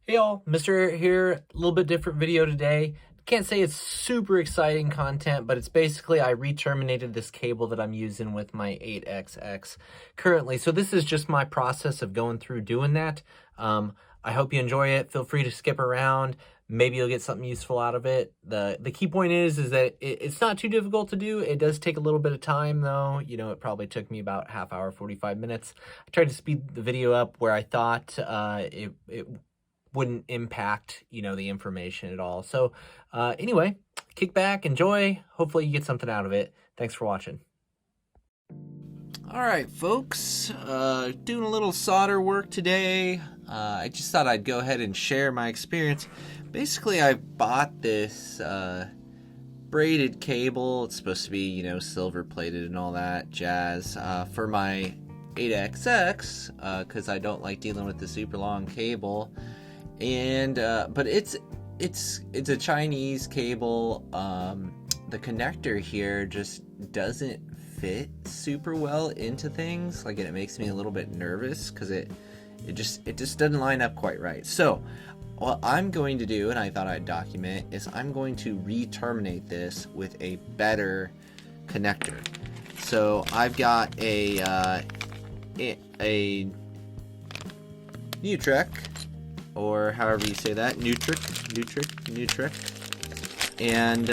Hey y'all, MrAyrit here, a little bit different video today. Can't say it's super exciting content, but it's basically I re-terminated this cable that I'm using with my 8XX currently. So this is just my process of going through doing that. I hope you enjoy it. Feel free to skip around. Maybe you'll get something useful out of it. The key point is that it's not too difficult to do. It does take a little bit of time though. You know, it probably took me about half hour, 45 minutes. I tried to speed the video up where I thought it wouldn't impact, the information at all. So anyway, kick back, enjoy. Hopefully you get something out of it. Thanks for watching. All right, folks, doing a little solder work today. I just thought I'd go ahead and share my experience. Basically, I bought this braided cable. It's supposed to be, silver plated and all that jazz for my 8XX because I don't like dealing with the super long cable. And but it's a Chinese cable. The connector here just doesn't fit super well into things. Like, it makes me a little bit nervous because it just doesn't line up quite right. So what I'm going to do, and I thought I'd document, is I'm going to re-terminate this with a better connector. So I've got a Neutrik, or however you say that, Neutrik, and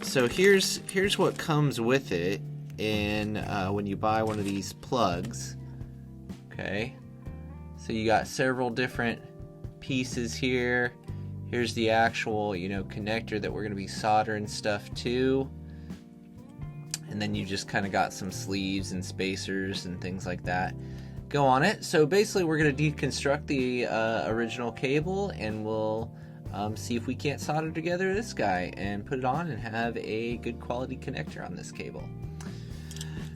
so here's what comes with it in when you buy one of these plugs. Okay, so you got several different pieces here. Here's the actual connector that we're going to be soldering stuff to, and then you just kind of got some sleeves and spacers and things like that go on it. So basically we're going to deconstruct the original cable, and we'll see if we can't solder together this guy and put it on and have a good quality connector on this cable.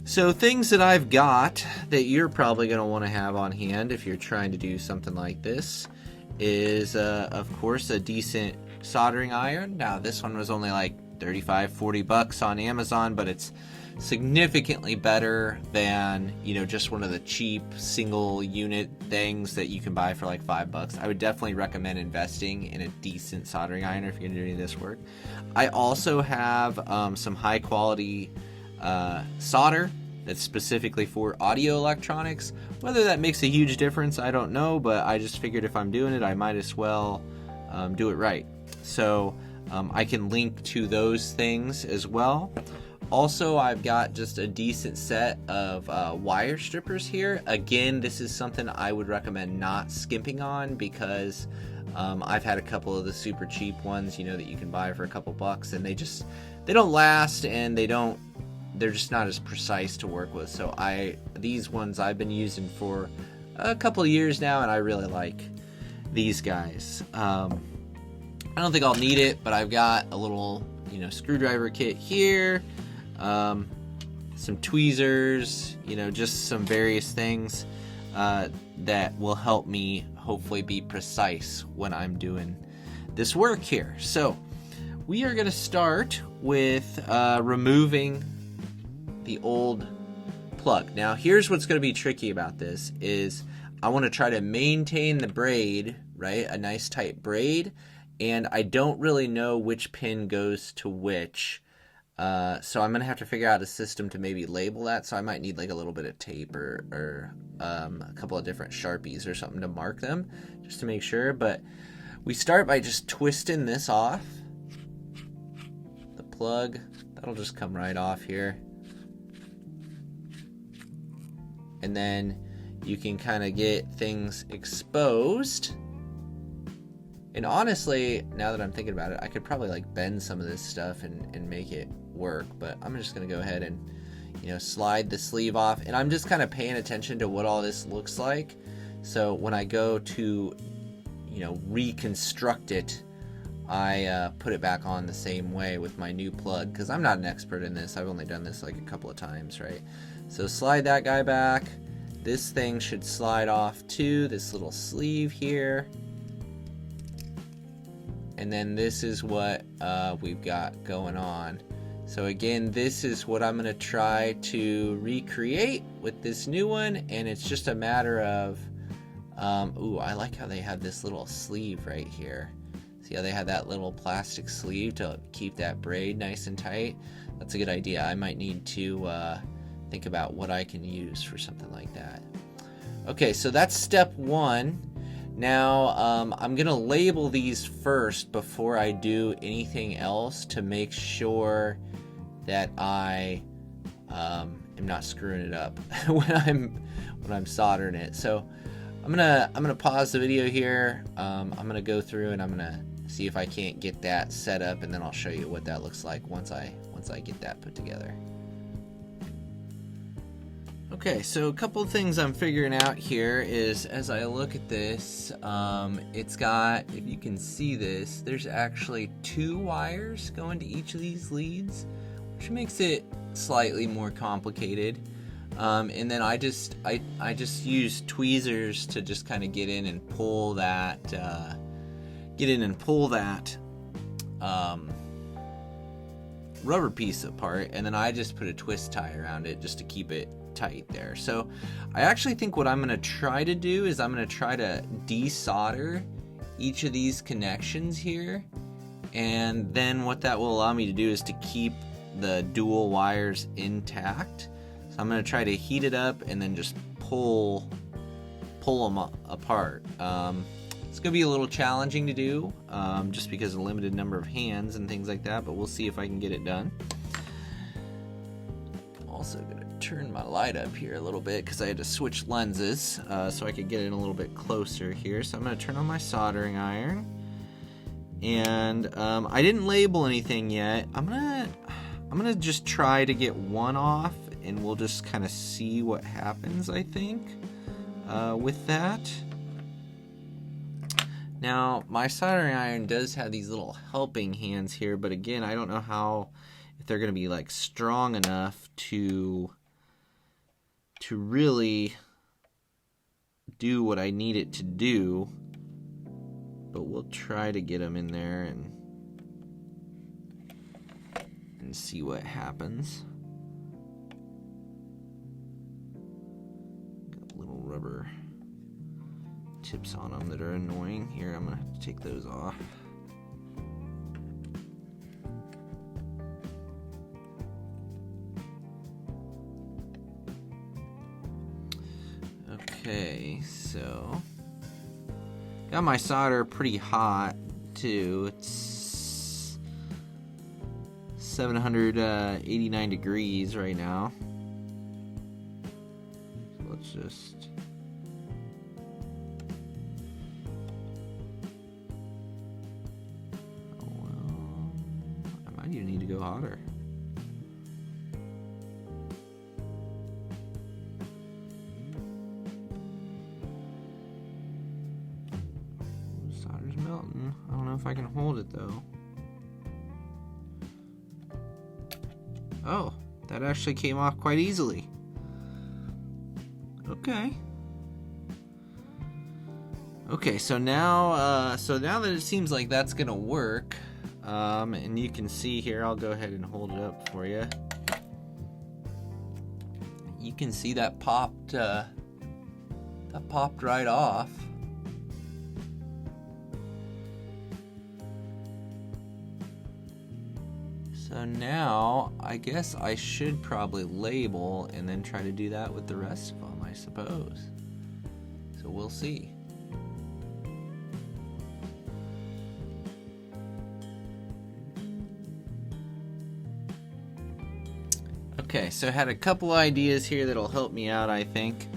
So things that I've got that you're probably going to want to have on hand if you're trying to do something like this is of course a decent soldering iron. Now this one was only like 35-40 bucks on Amazon, but it's significantly better than just one of the cheap single unit things that you can buy for like $5. I would definitely recommend investing in a decent soldering iron if you're gonna do any of this work. I also have some high quality solder that's specifically for audio electronics. Whether that makes a huge difference, I don't know, but I just figured if I'm doing it, I might as well do it right. So I can link to those things as well. Also, I've got just a decent set of wire strippers here. Again, this is something I would recommend not skimping on because I've had a couple of the super cheap ones, that you can buy for a couple bucks, and they don't last, and they're just not as precise to work with. So these ones I've been using for a couple of years now, and I really like these guys. I don't think I'll need it, but I've got a little screwdriver kit here. Some tweezers, just some various things that will help me hopefully be precise when I'm doing this work here. So we are going to start with removing the old plug. Now here's what's going to be tricky about this is I want to try to maintain the braid, right? A nice tight braid, and I don't really know which pin goes to which. So I'm going to have to figure out a system to maybe label that. So I might need like a little bit of tape or a couple of different Sharpies or something to mark them just to make sure. But we start by just twisting this off. The plug, that'll just come right off here. And then you can kind of get things exposed. And honestly, now that I'm thinking about it, I could probably like bend some of this stuff and make it work, but I'm just gonna go ahead and slide the sleeve off, and I'm just kind of paying attention to what all this looks like, so when I go to reconstruct it, I put it back on the same way with my new plug, because I'm not an expert in this. I've only done this like a couple of times, right? So slide that guy back. This thing should slide off too, this little sleeve here. And then this is what we've got going on. So again, this is what I'm going to try to recreate with this new one, and it's just a matter of Ooh, I like how they have this little sleeve right here. See how they have that little plastic sleeve to keep that braid nice and tight? That's a good idea. I might need to think about what I can use for something like that. Okay, so that's step one. Now, I'm gonna label these first before I do anything else to make sure that I am not screwing it up when I'm soldering it. So I'm gonna pause the video here. I'm gonna go through and I'm gonna see if I can't get that set up, and then I'll show you what that looks like once I get that put together. Okay, so a couple of things I'm figuring out here is, as I look at this, it's got, if you can see this, there's actually 2 wires going to each of these leads, which makes it slightly more complicated. And then I just use tweezers to just kind of get in and pull that, rubber piece apart, and then I just put a twist tie around it just to keep it tight there. So I actually think what I'm going to try to do is I'm going to try to desolder each of these connections here, and then what that will allow me to do is to keep the dual wires intact. So I'm going to try to heat it up and then just pull them apart. It's going to be a little challenging to do just because of the limited number of hands and things like that, but we'll see if I can get it done. I'm also going to turn my light up here a little bit because I had to switch lenses so I could get it a little bit closer here. So I'm going to turn on my soldering iron, and I didn't label anything yet. I'm gonna just try to get one off, and we'll just kind of see what happens, I think, with that. Now, my soldering iron does have these little helping hands here, but again, I don't know if they're going to be like strong enough to really do what I need it to do, but we'll try to get them in there and see what happens. Got little rubber tips on them that are annoying. Here, I'm gonna have to take those off. Okay, so got my solder pretty hot too. It's 789 degrees right now. So let's just you need to go hotter. Solder's melting. I don't know if I can hold it though. Oh, that actually came off quite easily. Okay. Okay, so now that it seems like that's gonna work. And you can see here, I'll go ahead and hold it up for you. You can see that popped right off. So now, I guess I should probably label and then try to do that with the rest of them, I suppose. So we'll see. Okay, so I had a couple ideas here that'll help me out, I think.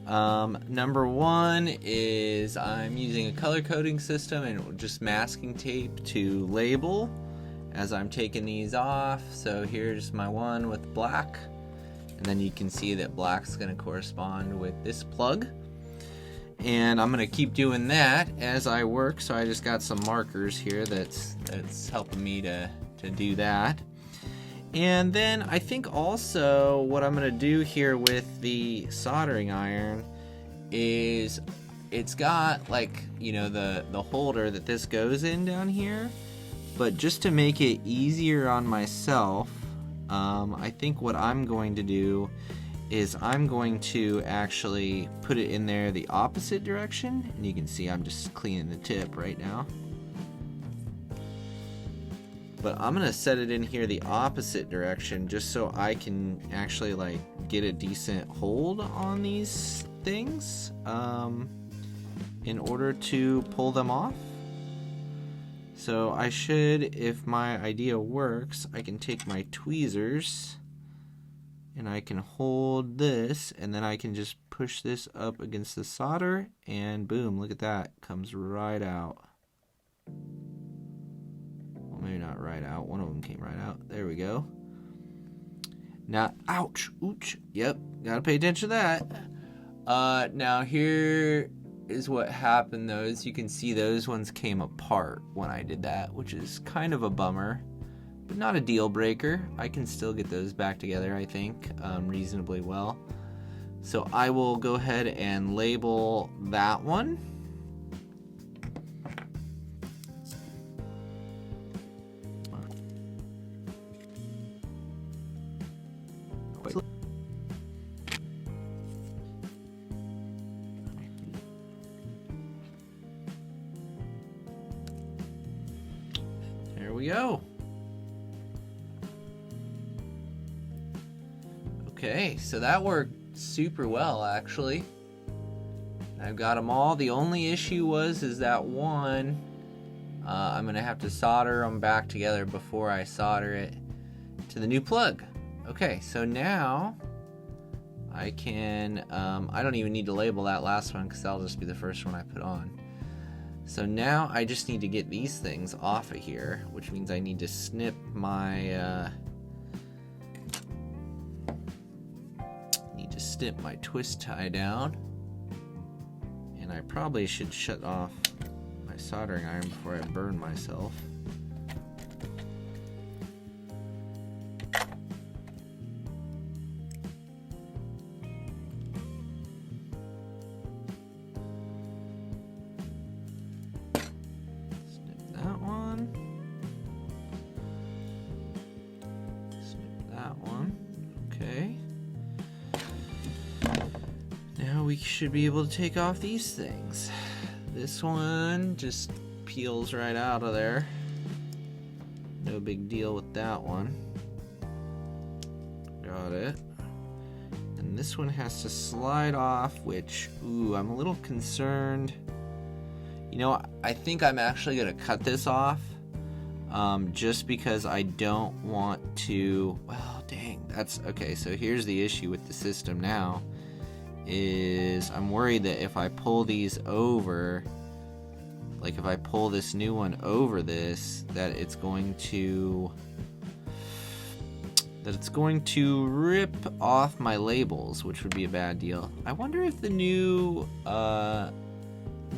Number one is I'm using a color coding system and just masking tape to label as I'm taking these off. So here's my one with black, and then you can see that black's going to correspond with this plug. And I'm going to keep doing that as I work, so I just got some markers here that's helping me to do that. And then I think also what I'm going to do here with the soldering iron is it's got, like, you know, the holder that this goes in down here, but just to make it easier on myself, I think what I'm going to do is I'm going to actually put it in there the opposite direction, and you can see I'm just cleaning the tip right now. But I'm gonna set it in here the opposite direction just so I can actually like get a decent hold on these things in order to pull them off. So I should, if my idea works, I can take my tweezers and I can hold this, and then I can just push this up against the solder, and boom, look at that, comes right out. Well, maybe not right out, one of them came right out. There we go. Now, ouch, ooch, yep, gotta pay attention to that. Now here is what happened though, is you can see those ones came apart when I did that, which is kind of a bummer, but not a deal breaker. I can still get those back together, I think, reasonably well. So I will go ahead and label that one. There we go. Okay, so that worked super well actually. I've got them all. The only issue is that one, I'm gonna have to solder them back together before I solder it to the new plug. Okay, so now I can, I don't even need to label that last one because that'll just be the first one I put on. So now I just need to get these things off of here, which means I need to snip my twist tie down, and I probably should shut off my soldering iron before I burn myself. We should be able to take off these things. This one just peels right out of there. No big deal with that one. Got it. And this one has to slide off, which, ooh, I'm a little concerned. You know, I think I'm actually gonna cut this off, just because I don't want to, well, dang, that's, okay, so here's the issue with the system now. Is I'm worried that if I pull these over, like if I pull this new one over this, that it's going to rip off my labels, which would be a bad deal. I wonder if the new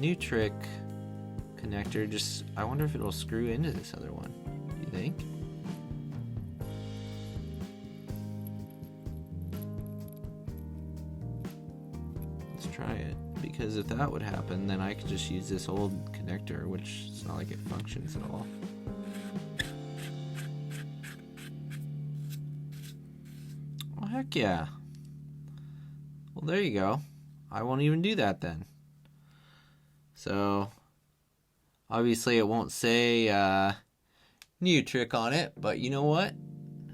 Neutrik connector I wonder if it'll screw into this other one. Do you think? Try it, because if that would happen, then I could just use this old connector, which it's not like it functions at all. Well, heck yeah. Well, there you go. I won't even do that then. So obviously it won't say Neutrik on it, but you know what?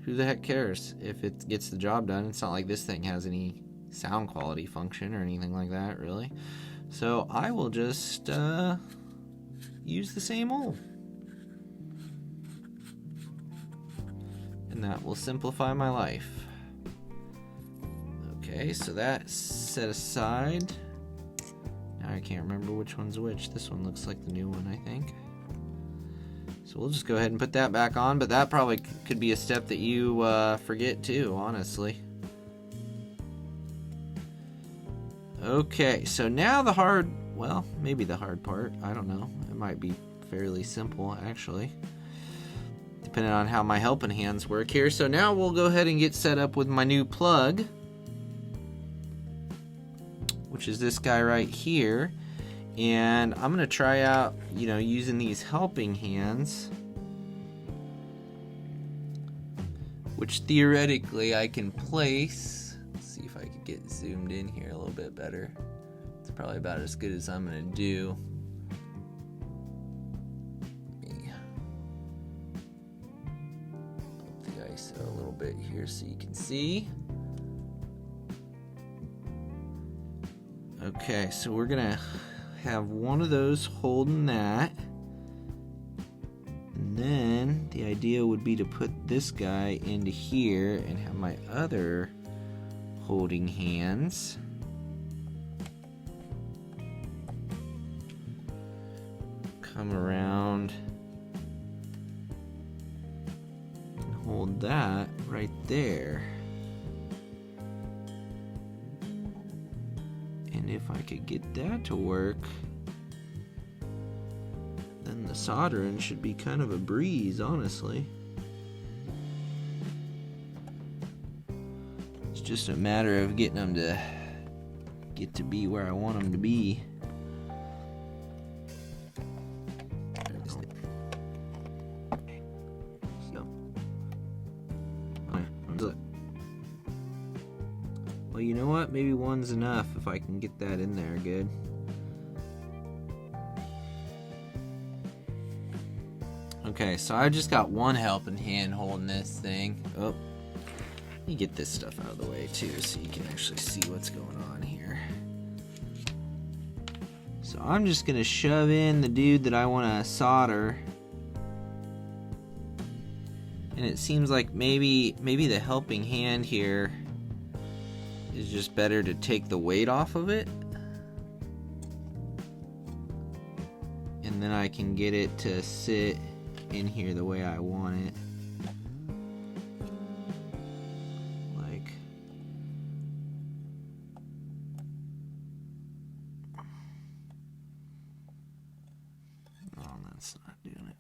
Who the heck cares if it gets the job done? It's not like this thing has any sound quality function or anything like that, really. So I will just use the same old, and that will simplify my life. Okay, so that's set aside. Now I can't remember which one's which. This one looks like the new one, I think. So we'll just go ahead and put that back on, but that probably could be a step that you forget too, honestly. Okay, so now the hard, well, maybe the hard part, I don't know. It might be fairly simple, actually, depending on how my helping hands work here. So now we'll go ahead and get set up with my new plug, which is this guy right here. And I'm going to try out, you know, using these helping hands, which theoretically I can place. Let's see if I can get zoomed in here a little bit better. It's probably about as good as I'm gonna do. Up the ISO a little bit here so you can see. Okay, so we're gonna have one of those holding that. And then the idea would be to put this guy into here and have my other holding hands. Come around and hold that right there. And if I could get that to work, then the soldering should be kind of a breeze, honestly. It's just a matter of getting them to get to be where I want them to be. Well, you know what? Maybe one's enough if I can get that in there good. Okay, so I just got one helping hand holding this thing. Oh, let me get this stuff out of the way too so you can actually see what's going on here. So I'm just gonna shove in the dude that I want to solder. And it seems like maybe the helping hand here is just better to take the weight off of it. And then I can get it to sit in here the way I want it. Like, oh, that's not doing it.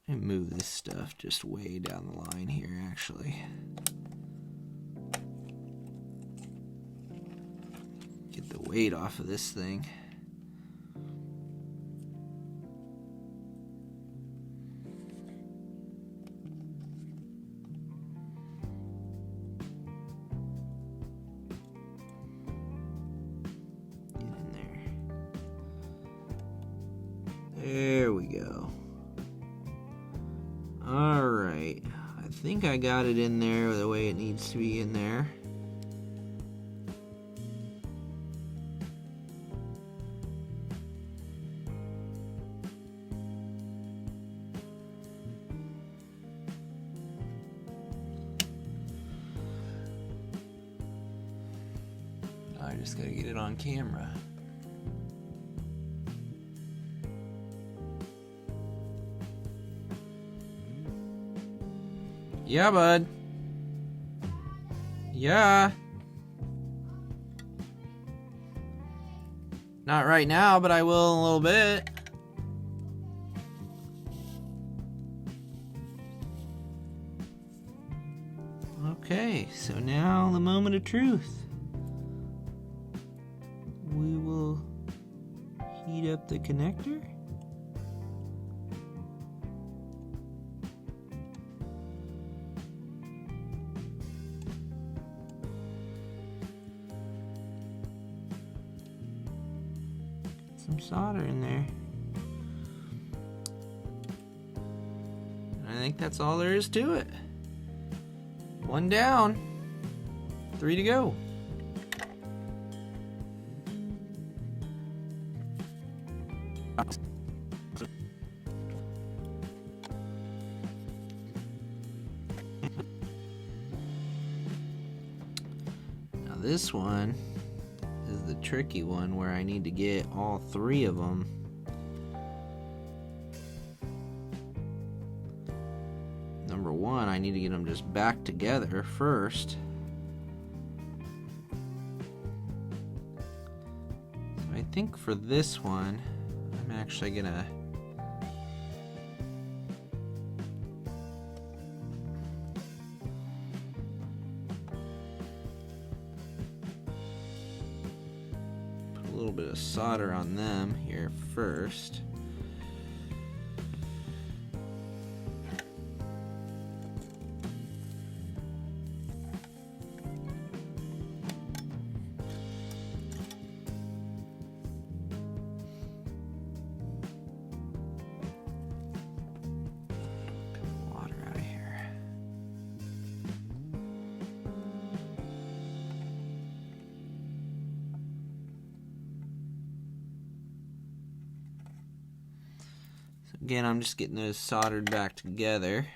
Let me move this stuff just way down the line here, actually. Get the weight off of this thing. Get in there. There we go. Alright, I think I got it in there the way it needs to be in there. I just gotta get it on camera. Yeah, bud. Yeah. Not right now, but I will in a little bit. Okay, so now the moment of truth. We will heat up the connector. Some solder in there. And I think that's all there is to it. One down, 3 to go. Now this one is the tricky one where I need to get all 3 of them. Number one, I need to get them just back together first. So I think for this one, I'm actually gonna put a little bit of solder on them here first. Again, I'm just getting those soldered back together.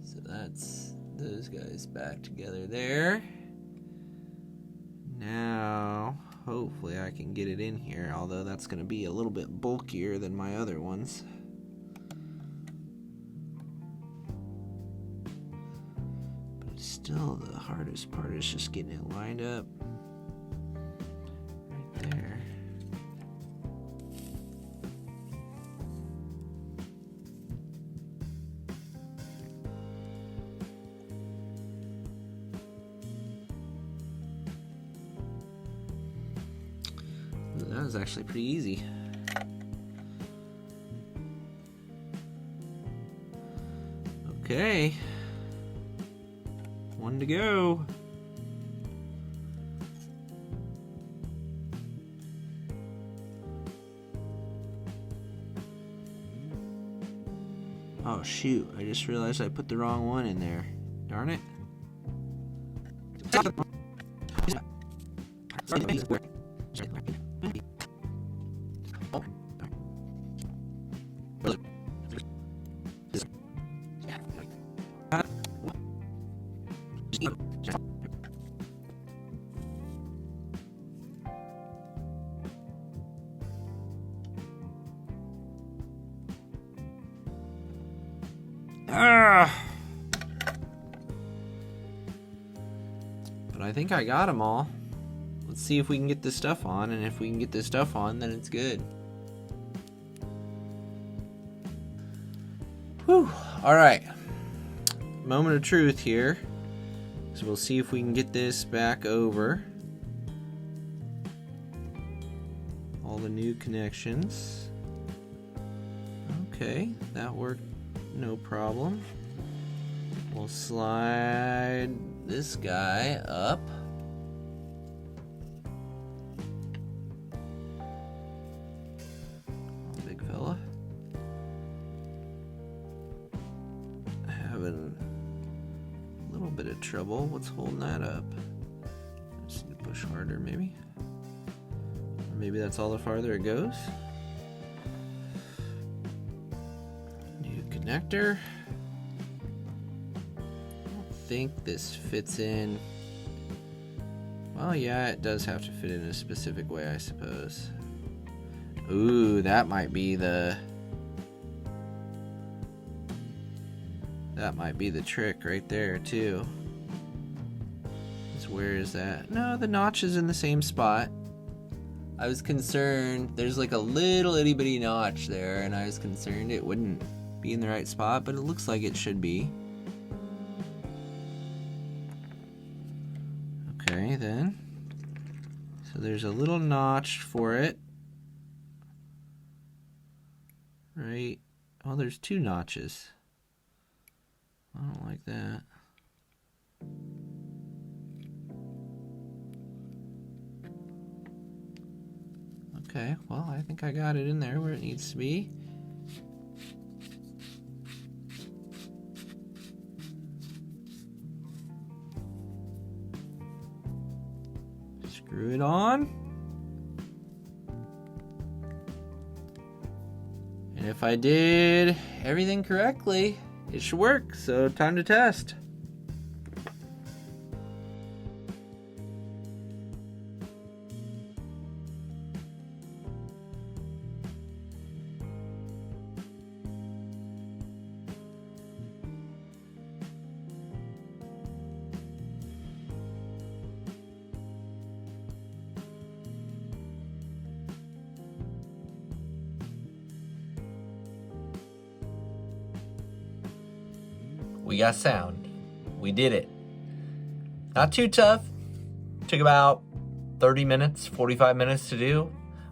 So that's those guys back together there. Now, hopefully I can get it in here, although that's going to be a little bit bulkier than my other ones. But still, the hardest part is just getting it lined up. Right there. That was actually pretty easy. Okay. One to go. Oh shoot, I just realized I put the wrong one in there. Darn it. But I think I got them all. Let's see if we can get this stuff on, and if we can get this stuff on, then it's good. Whew. Alright. Moment of truth here. So we'll see if we can get this back over. All the new connections. Okay, that worked no problem. We'll slide this guy up. Big fella. Having a little bit of trouble. What's holding that up? Just need to push harder, maybe. Or maybe that's all the farther it goes. New connector. I think this fits in. Well, yeah, it does have to fit in a specific way, I suppose. Ooh, that might be the trick right there too. Where is that? No, the notch is in the same spot. I was concerned, there's like a little itty bitty notch there, and I was concerned it wouldn't be in the right spot, but it looks like it should be. Okay, then. So there's a little notch for it. Right. Oh, there's two notches. I don't like that. Okay, well, I think I got it in there where it needs to be. Screw it on. And if I did everything correctly, it should work. So time to test. We got sound. We did it. Not too tough. Took about 30 minutes, 45 minutes to do.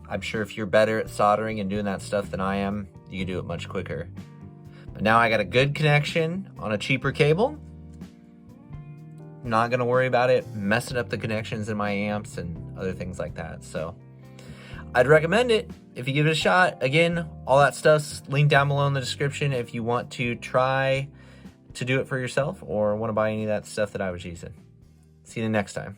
I'm sure if you're better at soldering and doing that stuff than I am, you can do it much quicker. But now I got a good connection on a cheaper cable. I'm not gonna worry about it messing up the connections in my amps and other things like that. So I'd recommend it if you give it a shot. Again, all that stuff's linked down below in the description if you want to try to do it for yourself or want to buy any of that stuff that I was using. See you next time.